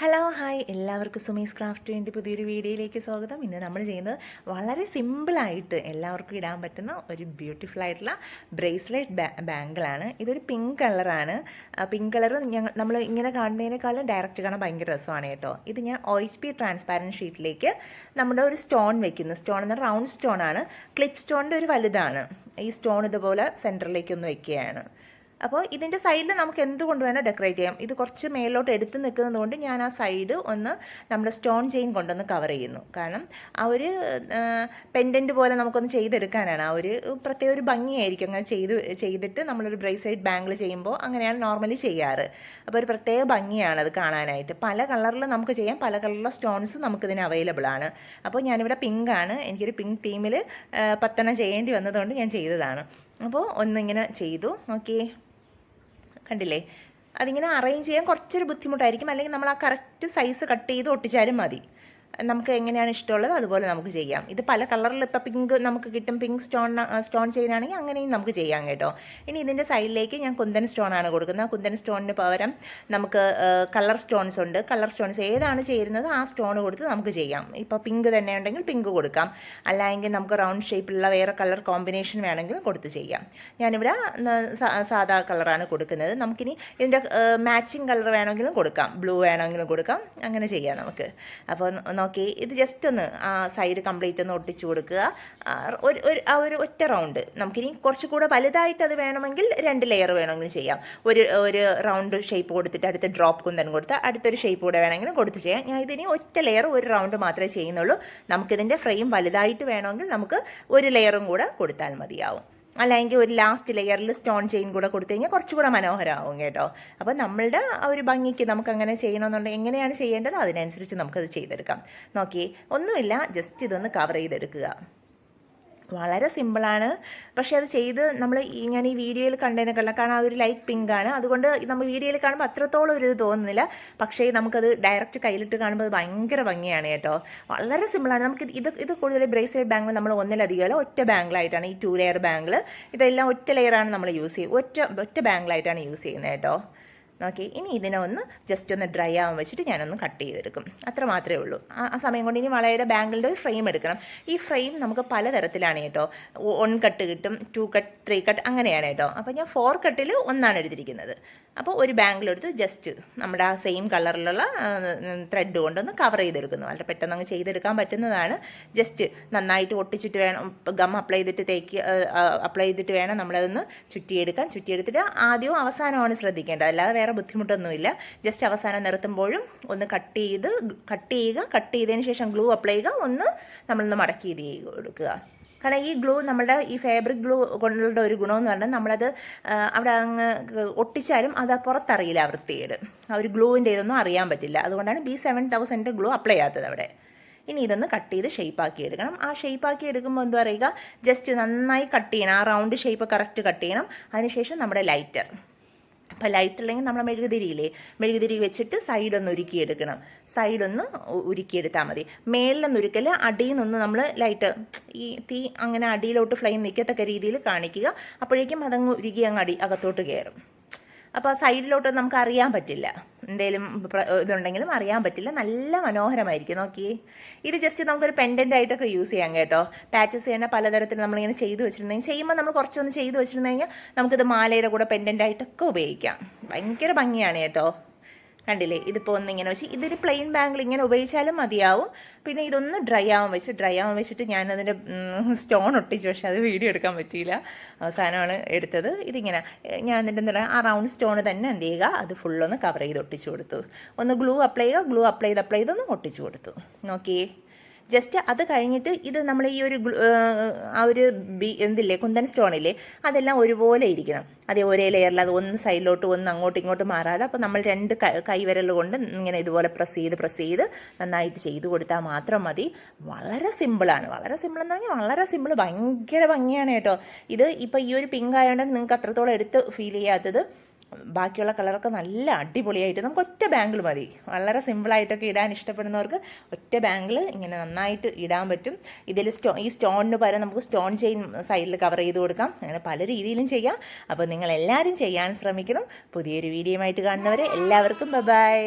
Hello hi എല്ലാവർക്കും സുമീസ് ക്രാഫ്റ്റിൻ്റെ പുതിയൊരു വീഡിയോയിലേക്ക് സ്വാഗതം. ഇന്ന് നമ്മൾ ചെയ്യുന്നത് വളരെ സിമ്പിളായിട്ട് എല്ലാവർക്കും ഇടാൻ പറ്റുന്ന ഒരു ബ്യൂട്ടിഫുൾ ആയിട്ടുള്ള ബ്രേസ്ലെറ്റ് ബാങ്കിളാണ്. ഇതൊരു പിങ്ക് കളറാണ്. പിങ്ക് കളർ നമ്മൾ ഇങ്ങനെ കാണുന്നതിനേക്കാളും ഡയറക്റ്റ് കാണാൻ ഭയങ്കര രസമാണ് കേട്ടോ. ഇത് ഞാൻ OSP ട്രാൻസ്പാരൻറ്റ് ഷീറ്റിലേക്ക് നമ്മുടെ ഒരു സ്റ്റോൺ വെക്കുന്നു. സ്റ്റോൺ എന്ന റൗണ്ട് സ്റ്റോൺ ആണ്. ക്ലിപ്പ് സ്റ്റോണിൻ്റെ ഒരു വലുതാണ്. ഈ സ്റ്റോൺ ഇതുപോലെ സെൻറ്ററിലേക്കൊന്ന് വെക്കുകയാണ്. അപ്പോൾ ഇതിൻ്റെ സൈഡിൽ നമുക്ക് എന്തുകൊണ്ട് വേണം ഡെക്കറേറ്റ് ചെയ്യാം. ഇത് കുറച്ച് മേലോട്ട് എടുത്ത് നിൽക്കുന്നത് കൊണ്ട് ഞാൻ ആ സൈഡ് ഒന്ന് നമ്മുടെ സ്റ്റോൺ ചെയിൻ കൊണ്ടൊന്ന് കവർ ചെയ്യുന്നു. കാരണം ആ ഒരു പെൻഡൻറ്റ് പോലെ നമുക്കൊന്ന് ചെയ്തെടുക്കാനാണ്. ആ ഒരു പ്രത്യേക ഒരു ഭംഗിയായിരിക്കും അങ്ങനെ ചെയ്തിട്ട് നമ്മളൊരു ബ്രേസ്ലെറ്റ് ബാങ്കിൾ ചെയ്യുമ്പോൾ അങ്ങനെയാണ് നോർമലി ചെയ്യാറ്. അപ്പോൾ ഒരു പ്രത്യേക ഭംഗിയാണ് അത് കാണാനായിട്ട്. പല കളറിൽ നമുക്ക് ചെയ്യാം, പല കളറിലുള്ള സ്റ്റോൺസ് നമുക്കിതിന് അവൈലബിൾ ആണ്. അപ്പോൾ ഞാനിവിടെ പിങ്കാണ്, എനിക്കൊരു പിങ്ക് തീമിൽ 10 ചെയ്യേണ്ടി വന്നതുകൊണ്ട് ഞാൻ ചെയ്തതാണ്. അപ്പോൾ ഒന്നിങ്ങനെ ചെയ്തു നോക്കിയേ, കണ്ടില്ലേ? അതിങ്ങനെ അറേഞ്ച് ചെയ്യാൻ കുറച്ചൊരു ബുദ്ധിമുട്ടായിരിക്കും. അല്ലെങ്കിൽ നമ്മൾ ആ കറക്റ്റ് സൈസ് കട്ട് ചെയ്ത് ഒട്ടിച്ചാലും മതി. നമുക്ക് എങ്ങനെയാണ് ഇഷ്ടമുള്ളത് അതുപോലെ നമുക്ക് ചെയ്യാം. ഇത് പല കളറിൽ ഇപ്പോൾ പിങ്ക് നമുക്ക് കിട്ടും. പിങ്ക് സ്റ്റോൺ ചെയ്യാനാണെങ്കിൽ അങ്ങനെയും നമുക്ക് ചെയ്യാം കേട്ടോ. ഇനി ഇതിൻ്റെ സൈഡിലേക്ക് ഞാൻ കുന്തൻ സ്റ്റോണാണ് കൊടുക്കുന്നത്. കുന്തൻ സ്റ്റോണിന് പകരം നമുക്ക് കളർ സ്റ്റോൺസ് ഉണ്ട്. കളർ സ്റ്റോൺസ് ഏതാണ് ചേരുന്നത് ആ സ്റ്റോൺ കൊടുത്ത് നമുക്ക് ചെയ്യാം. ഇപ്പോൾ പിങ്ക് തന്നെ ഉണ്ടെങ്കിൽ പിങ്ക് കൊടുക്കാം, അല്ലെങ്കിൽ നമുക്ക് റൗണ്ട് ഷേപ്പിലുള്ള വേറെ കളർ കോമ്പിനേഷൻ വേണമെങ്കിൽ കൊടുത്ത് ചെയ്യാം. ഞാനിവിടെ സാധാ കളറാണ് കൊടുക്കുന്നത്. നമുക്കിനി ഇതിൻ്റെ മാച്ചിങ് കളർ വേണമെങ്കിലും കൊടുക്കാം, ബ്ലൂ വേണമെങ്കിലും കൊടുക്കാം, അങ്ങനെ ചെയ്യാം നമുക്ക്. അപ്പോൾ നോക്കി, ഇത് ജസ്റ്റ് ഒന്ന് ആ സൈഡ് കംപ്ലീറ്റ് ഒന്ന് ഒട്ടിച്ചു കൊടുക്കുക. ഒരു ഒറ്റ റൗണ്ട്. നമുക്കിനി കുറച്ചുകൂടെ വലുതായിട്ട് അത് വേണമെങ്കിൽ 2 ലെയർ വേണമെങ്കിൽ ചെയ്യാം. ഒരു റൗണ്ട് ഷേപ്പ് കൊടുത്തിട്ട് അടുത്ത ഡ്രോപ്പ് കുന്തൻ കൊടുത്ത് അടുത്തൊരു ഷേപ്പ് കൂടെ വേണമെങ്കിലും കൊടുത്ത് ചെയ്യാം. ഞാൻ ഇതിനി ഒറ്റ ലെയർ ഒരു റൗണ്ട് മാത്രമേ ചെയ്യുന്നുള്ളൂ. നമുക്കിതിൻ്റെ ഫ്രെയിം വലുതായിട്ട് വേണമെങ്കിൽ നമുക്ക് ഒരു ലെയറും കൂടെ കൊടുത്താൽ മതിയാവും. അല്ലെങ്കിൽ ഒരു ലാസ്റ്റ് ലെയറിൽ സ്റ്റോൺ ചെയിൻ കൂടെ കൊടുത്തു കഴിഞ്ഞാൽ കുറച്ചുകൂടെ മനോഹരമാവും കേട്ടോ. അപ്പോൾ നമ്മളുടെ ആ ഒരു ഭംഗിക്ക് നമുക്ക് അങ്ങനെ ചെയ്യണമെന്നുണ്ടെങ്കിൽ എങ്ങനെയാണ് ചെയ്യേണ്ടത് അതിനനുസരിച്ച് നമുക്കത് ചെയ്തെടുക്കാം. നോക്കിയേ, ഒന്നുമില്ല, ജസ്റ്റ് ഇതൊന്ന് കവർ ചെയ്തെടുക്കുക. വളരെ സിമ്പിളാണ്. പക്ഷേ അത് ചെയ്ത് ഞാൻ ഈ വീഡിയോയിൽ കണ്ടതിനേക്കാളും, കാരണം അതൊരു ലൈറ്റ് പിങ്ക് ആണ്, അതുകൊണ്ട് നമ്മൾ വീഡിയോയിൽ കാണുമ്പോൾ അത്രത്തോളം ഒരു ഇത് തോന്നുന്നില്ല. പക്ഷേ നമുക്കത് ഡയറക്റ്റ് കയ്യിലിട്ട് കാണുമ്പോൾ അത് ഭയങ്കര ഭംഗിയാണ് കേട്ടോ. വളരെ സിമ്പിളാണ്. നമുക്ക് ഇത് കൂടുതൽ ബ്രേസ്ലെറ്റ് ബാങ്കിൾ നമ്മൾ ഒന്നിലധികമല്ല ഒറ്റ ബാങ്കിളായിട്ടാണ്, ഈ 2 ലെയർ ബാങ്കിൾ ഇതെല്ലാം ഒറ്റ ലെയറാണ് നമ്മൾ യൂസ് ചെയ്യുക. ഒറ്റ ബാങ്കിളായിട്ടാണ് യൂസ് ചെയ്യുന്നത് കേട്ടോ. ഓക്കെ, ഇനി ഇതിനെ ഒന്ന് ജസ്റ്റ് ഒന്ന് ഡ്രൈ ആവാൻ വെച്ചിട്ട് ഞാനൊന്ന് കട്ട് ചെയ്തെടുക്കും. അത്ര മാത്രമേ ഉള്ളൂ. ആ സമയം കൊണ്ട് ഇനി വളയുടെ ബാങ്കിളിൻ്റെ ഒരു ഫ്രെയിം എടുക്കണം. ഈ ഫ്രെയിം നമുക്ക് പലതരത്തിലാണ് കേട്ടോ. 1 കട്ട് കിട്ടും, 2 കട്ട്, 3 കട്ട്, അങ്ങനെയാണ് കേട്ടോ. അപ്പോൾ ഞാൻ 4 കട്ടിൽ ഒന്നാണ് എടുത്തിരിക്കുന്നത്. അപ്പോൾ ഒരു ബാങ്കിലെടുത്ത് ജസ്റ്റ് നമ്മുടെ ആ സെയിം കളറിലുള്ള ത്രെഡ് കൊണ്ടൊന്ന് കവർ ചെയ്തെടുക്കുന്നു. വളരെ പെട്ടെന്ന് അങ്ങ് ചെയ്തെടുക്കാൻ പറ്റുന്നതാണ്. ജസ്റ്റ് നന്നായിട്ട് ഒട്ടിച്ചിട്ട് വേണം, ഗം അപ്ലൈ ചെയ്തിട്ട് വേണം നമ്മളതൊന്ന് ചുറ്റിയെടുത്തിട്ട് ആദ്യവും അവസാനമാണ് ശ്രദ്ധിക്കേണ്ടത്. അല്ലാതെ വേറെ ബുദ്ധിമുട്ടൊന്നുമില്ല. ജസ്റ്റ് അവസാനം നിർത്തുമ്പോഴും ഒന്ന് കട്ട് ചെയ്തതിന് ശേഷം ഗ്ലൂ അപ്ലൈ ചെയ്യുക, ഒന്ന് നമ്മളൊന്ന് മടക്കി ഇത് കൊടുക്കുക. കാരണം ഈ ഗ്ലൂ, നമ്മുടെ ഈ ഫാബ്രിക് ഗ്ലൂ കൊണ്ടുള്ള ഒരു ഗുണമെന്ന് പറഞ്ഞാൽ നമ്മളത് അവിടെ അങ്ങ് ഒട്ടിച്ചാലും അത് പുറത്തറിയില്ല വൃത്തികേട്. ആ ഒരു ഗ്ലൂവിൻ്റെ ഇതൊന്നും അറിയാൻ പറ്റില്ല. അതുകൊണ്ടാണ് B7000 ഗ്ലൂ അപ്ലൈ ചെയ്യാത്തത് അവിടെ. ഇനി ഇതൊന്ന് കട്ട് ചെയ്ത് ഷേപ്പാക്കി എടുക്കണം. ആ ഷേപ്പാക്കി എടുക്കുമ്പോൾ എന്താ പറയുക, ജസ്റ്റ് നന്നായി കട്ട് ചെയ്യണം. ആ റൗണ്ട് ഷേപ്പ് കറക്റ്റ് കട്ട് ചെയ്യണം. അതിനുശേഷം നമ്മുടെ ലൈറ്റർ, അപ്പോൾ ലൈറ്റ് അല്ലെങ്കിൽ നമ്മൾ മെഴുകുതിരി വെച്ചിട്ട് സൈഡൊന്ന് ഉരുക്കിയെടുക്കണം. സൈഡൊന്ന് ഉരുക്കിയെടുത്താൽ മതി. മേളിലൊന്നും ഉരുക്കൽ, അടിയിൽ നിന്ന് നമ്മൾ ലൈറ്റ് ഈ തീ അങ്ങനെ അടിയിലോട്ട് ഫ്ലെയിം നിൽക്കത്തക്ക രീതിയിൽ കാണിക്കുക. അപ്പോഴേക്കും അതങ്ങ് ഉരുക്കി അങ്ങ് അകത്തോട്ട് കയറും. അപ്പോൾ സൈഡിലോട്ട് നമുക്ക് അറിയാൻ പറ്റില്ല, എന്തെങ്കിലും ഇതുണ്ടെങ്കിലും അറിയാൻ പറ്റില്ല. നല്ല മനോഹരമായിരിക്കും. നോക്കിയേ, ഇത് ജസ്റ്റ് നമുക്കൊരു പെൻഡൻ്റ് ആയിട്ടൊക്കെ യൂസ് ചെയ്യാം കേട്ടോ. പാച്ചസ് തന്നെ പലതരത്തിൽ നമ്മളിങ്ങനെ ചെയ്ത് വെച്ചിട്ടുണ്ടെങ്കിൽ, ചെയ്യുമ്പോൾ നമ്മൾ കുറച്ചൊന്ന് ചെയ്ത് വെച്ചിട്ടുണ്ടെങ്കിൽ നമുക്കിത് മാലയുടെ കൂടെ പെൻഡൻ്റ് ആയിട്ടൊക്കെ ഉപയോഗിക്കാം. ഭയങ്കര ഭംഗിയാണ് കേട്ടോ. കണ്ടില്ലേ, ഇതിപ്പോൾ ഒന്നിങ്ങനെ വെച്ച് ഇതൊരു പ്ലെയിൻ ബാങ്കിൾ ഇങ്ങനെ ഉപയോഗിച്ചാലും മതിയാവും. പിന്നെ ഇതൊന്ന് ഡ്രൈ ആവാൻ വെച്ചിട്ട് ഞാനതിൻ്റെ സ്റ്റോൺ ഒട്ടിച്ചു. പക്ഷേ അത് വീഡിയോ എടുക്കാൻ പറ്റിയില്ല, അവസാനമാണ് എടുത്തത്. ഇതിങ്ങനെ ഞാൻ അതിൻ്റെ എന്താ പറയുക, ആ റൗണ്ട് സ്റ്റോൺ തന്നെ എന്ത് ചെയ്യുക, അത് ഫുള്ളൊന്ന് കവർ ചെയ്ത് ഒട്ടിച്ചു കൊടുത്തു. ഒന്ന് ഗ്ലൂ അപ്ലൈ ചെയ്തൊന്ന് ഒട്ടിച്ചു കൊടുത്തു. നോക്കിയേ, ജസ്റ്റ് അത് കഴിഞ്ഞിട്ട് ഇത് നമ്മൾ ഈ ഒരു ആ ഒരു കുന്തൻ സ്റ്റോണില്ലേ, അതെല്ലാം ഒരുപോലെ ഇരിക്കണം. അതേ ഒരേ ലെയറിൽ, അത് ഒന്ന് സൈഡിലോട്ട് ഒന്ന് അങ്ങോട്ടും ഇങ്ങോട്ടും മാറാതെ. അപ്പോൾ നമ്മൾ 2 കൈവിരൽ കൊണ്ട് ഇങ്ങനെ ഇതുപോലെ പ്രസ് ചെയ്ത് നന്നായിട്ട് ചെയ്ത് കൊടുത്താൽ മാത്രം മതി. വളരെ സിമ്പിളാണ്. വളരെ സിമ്പിൾ എന്ന് പറഞ്ഞാൽ വളരെ സിമ്പിൾ, ഭയങ്കര ഭംഗിയാണ് കേട്ടോ. ഇത് ഇപ്പോൾ ഈ ഒരു പിങ്ക് ആയതുകൊണ്ട് നിങ്ങൾക്ക് അത്രത്തോളം എടുത്ത് ഫീൽ ചെയ്യാത്തത്. ബാക്കിയുള്ള കളറൊക്കെ നല്ല അടിപൊളിയായിട്ട് നമുക്ക് ഒറ്റ ബാങ്കിൾ മതി. വളരെ സിമ്പിളായിട്ടൊക്കെ ഇടാൻ ഇഷ്ടപ്പെടുന്നവർക്ക് ഒറ്റ ബാങ്കിൾ ഇങ്ങനെ നന്നായിട്ട് ഇടാൻ പറ്റും. ഇതിൽ ഈ സ്റ്റോണിന് പകരം നമുക്ക് സ്റ്റോൺ ചെയിൻ സൈഡിൽ കവർ ചെയ്ത് കൊടുക്കാം. അങ്ങനെ പല രീതിയിലും ചെയ്യാം. അപ്പോൾ നിങ്ങളെല്ലാവരും ചെയ്യാൻ ശ്രമിക്കണം. പുതിയൊരു വീഡിയോയുമായിട്ട് കാണുന്നവരെ എല്ലാവർക്കും ബൈ.